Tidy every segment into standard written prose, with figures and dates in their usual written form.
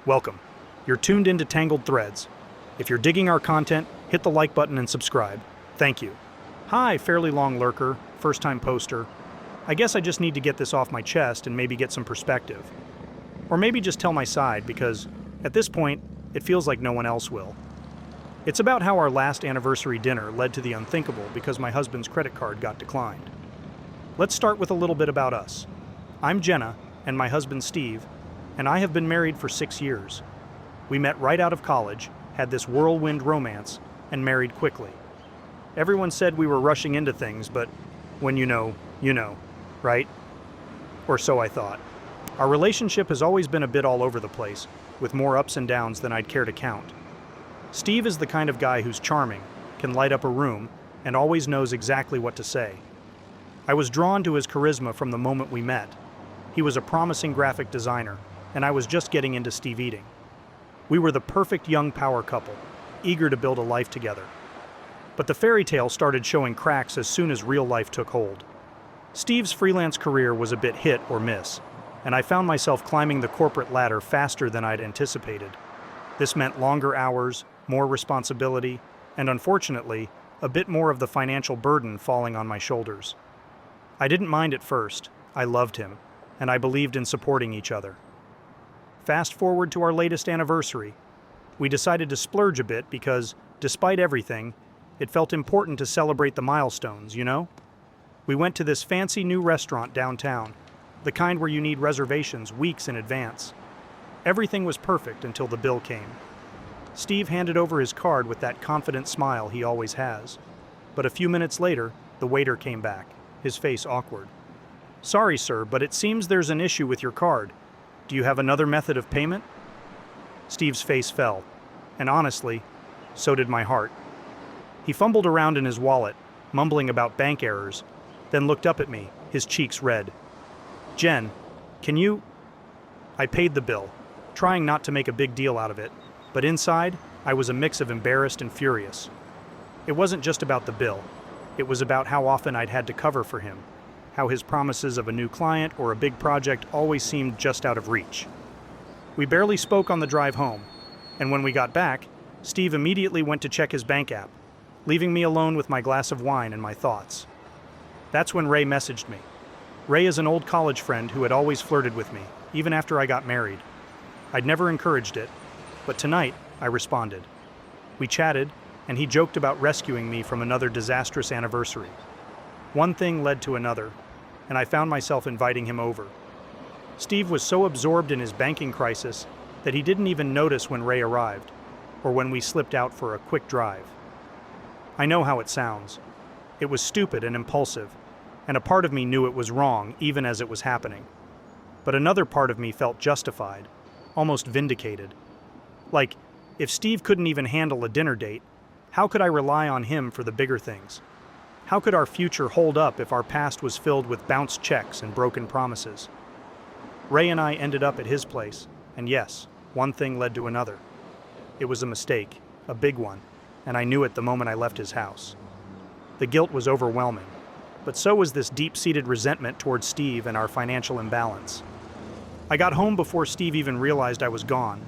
Welcome. You're tuned into Tangled Threads. If you're digging our content, hit the like button and subscribe. Thank you. Hi, fairly long lurker, first-time poster. I guess I just need to get this off my chest and maybe get some perspective. Or maybe just tell my side, because at this point, it feels like no one else will. It's about how our last anniversary dinner led to the unthinkable because my husband's credit card got declined. Let's start with a little bit about us. I'm Jenna, and my husband Steve, and I have been married for 6 years. We met right out of college, had this whirlwind romance, and married quickly. Everyone said we were rushing into things, but when you know, right? Or so I thought. Our relationship has always been a bit all over the place, with more ups and downs than I'd care to count. Steve is the kind of guy who's charming, can light up a room, and always knows exactly what to say. I was drawn to his charisma from the moment we met. He was a promising graphic designer, and I was just getting into Steve eating. We were the perfect young power couple, eager to build a life together. But the fairy tale started showing cracks as soon as real life took hold. Steve's freelance career was a bit hit or miss, and I found myself climbing the corporate ladder faster than I'd anticipated. This meant longer hours, more responsibility, and unfortunately, a bit more of the financial burden falling on my shoulders. I didn't mind at first. I loved him, and I believed in supporting each other. Fast forward to our latest anniversary. We decided to splurge a bit because, despite everything, it felt important to celebrate the milestones, you know? We went to this fancy new restaurant downtown, the kind where you need reservations weeks in advance. Everything was perfect until the bill came. Steve handed over his card with that confident smile he always has. But a few minutes later, the waiter came back, his face awkward. "Sorry, sir, but it seems there's an issue with your card. Do you have another method of payment?" Steve's face fell, and honestly, so did my heart. He fumbled around in his wallet, mumbling about bank errors, then looked up at me, his cheeks red. "Jen, can you—" I paid the bill, trying not to make a big deal out of it, but inside, I was a mix of embarrassed and furious. It wasn't just about the bill. It was about how often I'd had to cover for him, how his promises of a new client or a big project always seemed just out of reach. We barely spoke on the drive home, and when we got back, Steve immediately went to check his bank app, leaving me alone with my glass of wine and my thoughts. That's when Ray messaged me. Ray is an old college friend who had always flirted with me, even after I got married. I'd never encouraged it, but tonight I responded. We chatted, and he joked about rescuing me from another disastrous anniversary. One thing led to another, and I found myself inviting him over. Steve was so absorbed in his banking crisis that he didn't even notice when Ray arrived, or when we slipped out for a quick drive. I know how it sounds. It was stupid and impulsive, and a part of me knew it was wrong even as it was happening. But another part of me felt justified, almost vindicated. Like, if Steve couldn't even handle a dinner date, how could I rely on him for the bigger things? How could our future hold up if our past was filled with bounced checks and broken promises? Ray and I ended up at his place, and yes, one thing led to another. It was a mistake, a big one, and I knew it the moment I left his house. The guilt was overwhelming, but so was this deep-seated resentment towards Steve and our financial imbalance. I got home before Steve even realized I was gone.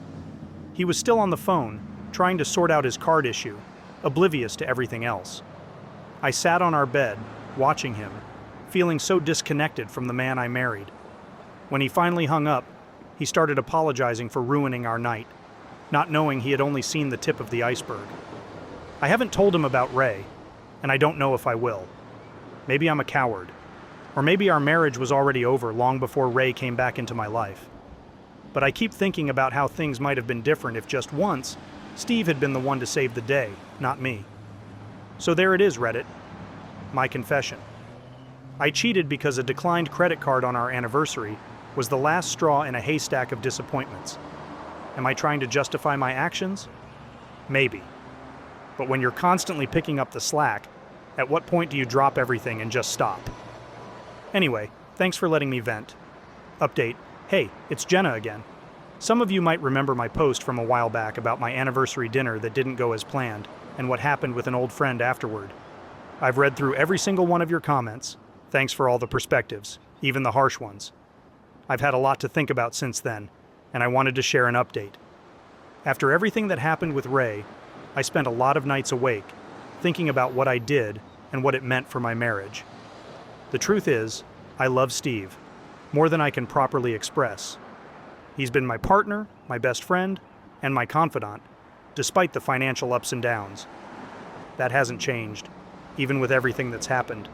He was still on the phone, trying to sort out his card issue, oblivious to everything else. I sat on our bed, watching him, feeling so disconnected from the man I married. When he finally hung up, he started apologizing for ruining our night, not knowing he had only seen the tip of the iceberg. I haven't told him about Ray, and I don't know if I will. Maybe I'm a coward, or maybe our marriage was already over long before Ray came back into my life. But I keep thinking about how things might have been different if just once, Steve had been the one to save the day, not me. So there it is, Reddit. My confession. I cheated because a declined credit card on our anniversary was the last straw in a haystack of disappointments. Am I trying to justify my actions? Maybe. But when you're constantly picking up the slack, at what point do you drop everything and just stop? Anyway, thanks for letting me vent. Update. Hey, it's Jenna again. Some of you might remember my post from a while back about my anniversary dinner that didn't go as planned, and what happened with an old friend afterward. I've read through every single one of your comments. Thanks for all the perspectives, even the harsh ones. I've had a lot to think about since then, and I wanted to share an update. After everything that happened with Ray, I spent a lot of nights awake, thinking about what I did and what it meant for my marriage. The truth is, I love Steve, more than I can properly express. He's been my partner, my best friend, and my confidant, despite the financial ups and downs. That hasn't changed, even with everything that's happened.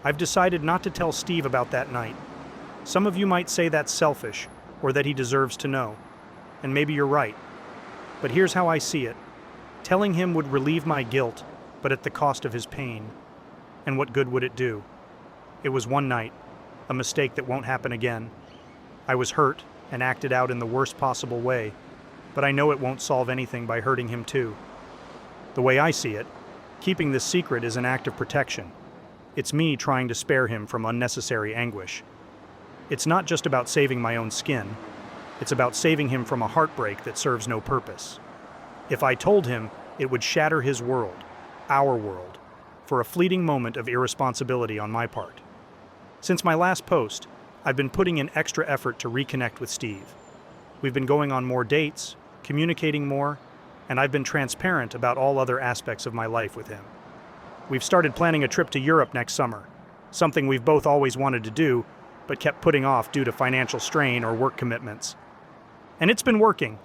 I've decided not to tell Steve about that night. Some of you might say that's selfish, or that he deserves to know. And maybe you're right. But here's how I see it. Telling him would relieve my guilt, but at the cost of his pain. And what good would it do? It was one night, a mistake that won't happen again. I was hurt and acted out in the worst possible way, but I know it won't solve anything by hurting him too. The way I see it, keeping this secret is an act of protection. It's me trying to spare him from unnecessary anguish. It's not just about saving my own skin. It's about saving him from a heartbreak that serves no purpose. If I told him, it would shatter his world, our world, for a fleeting moment of irresponsibility on my part. Since my last post, I've been putting in extra effort to reconnect with Steve. We've been going on more dates, communicating more, and I've been transparent about all other aspects of my life with him. We've started planning a trip to Europe next summer, something we've both always wanted to do, but kept putting off due to financial strain or work commitments. And it's been working.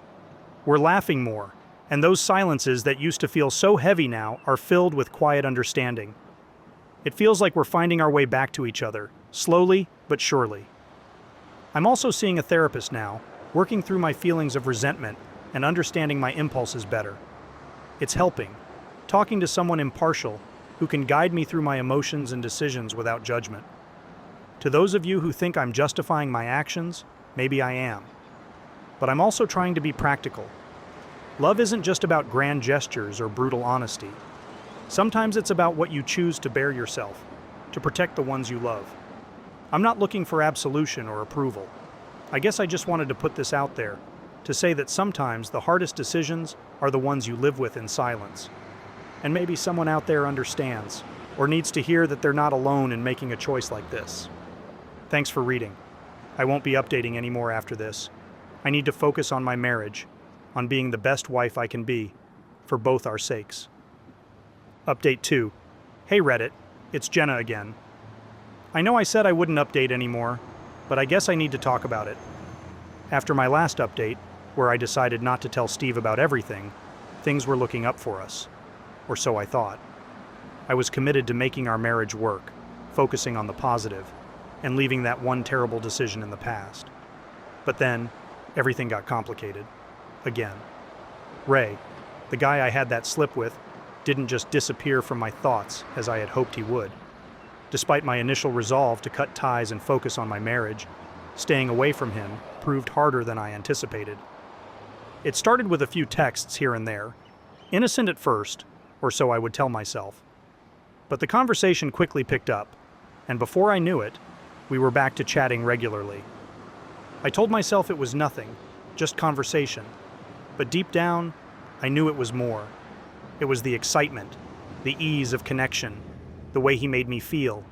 We're laughing more, and those silences that used to feel so heavy now are filled with quiet understanding. It feels like we're finding our way back to each other, slowly but surely. I'm also seeing a therapist now, working through my feelings of resentment and understanding my impulses better. It's helping, talking to someone impartial who can guide me through my emotions and decisions without judgment. To those of you who think I'm justifying my actions, maybe I am. But I'm also trying to be practical. Love isn't just about grand gestures or brutal honesty. Sometimes it's about what you choose to bear yourself, to protect the ones you love. I'm not looking for absolution or approval. I guess I just wanted to put this out there, to say that sometimes the hardest decisions are the ones you live with in silence. And maybe someone out there understands, or needs to hear that they're not alone in making a choice like this. Thanks for reading. I won't be updating anymore after this. I need to focus on my marriage, on being the best wife I can be, for both our sakes. Update 2. Hey Reddit, it's Jenna again. I know I said I wouldn't update anymore, but I guess I need to talk about it. After my last update, where I decided not to tell Steve about everything, things were looking up for us. Or so I thought. I was committed to making our marriage work, focusing on the positive, and leaving that one terrible decision in the past. But then, everything got complicated. Again. Ray, the guy I had that slip with, didn't just disappear from my thoughts as I had hoped he would. Despite my initial resolve to cut ties and focus on my marriage, staying away from him proved harder than I anticipated. It started with a few texts here and there, innocent at first, or so I would tell myself. But the conversation quickly picked up, and before I knew it, we were back to chatting regularly. I told myself it was nothing, just conversation, but deep down, I knew it was more. It was the excitement, the ease of connection, the way he made me feel.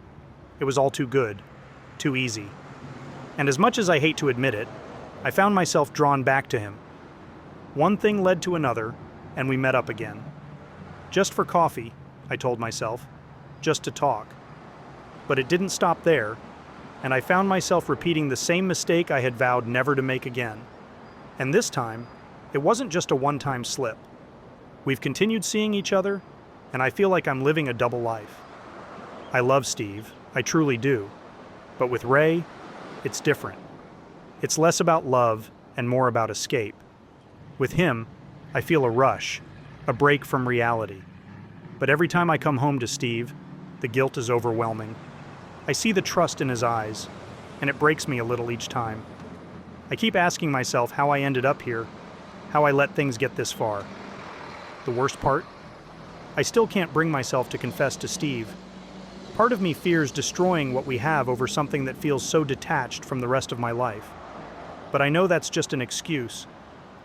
It was all too good, too easy. And as much as I hate to admit it, I found myself drawn back to him. One thing led to another, and we met up again. Just for coffee, I told myself, just to talk. But it didn't stop there, and I found myself repeating the same mistake I had vowed never to make again. And this time, it wasn't just a one-time slip. We've continued seeing each other, and I feel like I'm living a double life. I love Steve, I truly do. But with Ray, it's different. It's less about love and more about escape. With him, I feel a rush, a break from reality. But every time I come home to Steve, the guilt is overwhelming. I see the trust in his eyes, and it breaks me a little each time. I keep asking myself how I ended up here, how I let things get this far. The worst part? I still can't bring myself to confess to Steve. Part of me fears destroying what we have over something that feels so detached from the rest of my life. But I know that's just an excuse,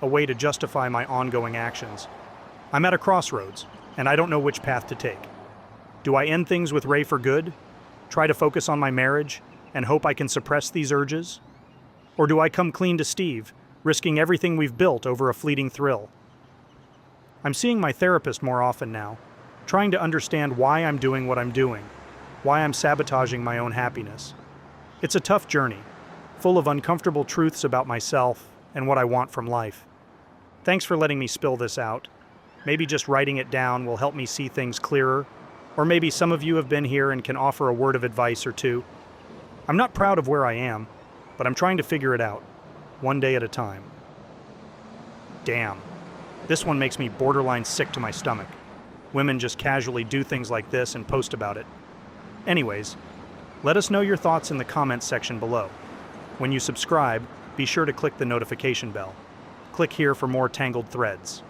a way to justify my ongoing actions. I'm at a crossroads, and I don't know which path to take. Do I end things with Ray for good? Try to focus on my marriage, and hope I can suppress these urges? Or do I come clean to Steve, risking everything we've built over a fleeting thrill. I'm seeing my therapist more often now, trying to understand why I'm doing what I'm doing, why I'm sabotaging my own happiness. It's a tough journey, full of uncomfortable truths about myself and what I want from life. Thanks for letting me spill this out. Maybe just writing it down will help me see things clearer, or maybe some of you have been here and can offer a word of advice or two. I'm not proud of where I am, but I'm trying to figure it out, one day at a time. Damn, this one makes me borderline sick to my stomach. Women just casually do things like this and post about it. Anyways, let us know your thoughts in the comments section below. When you subscribe, be sure to click the notification bell. Click here for more Tangled threads.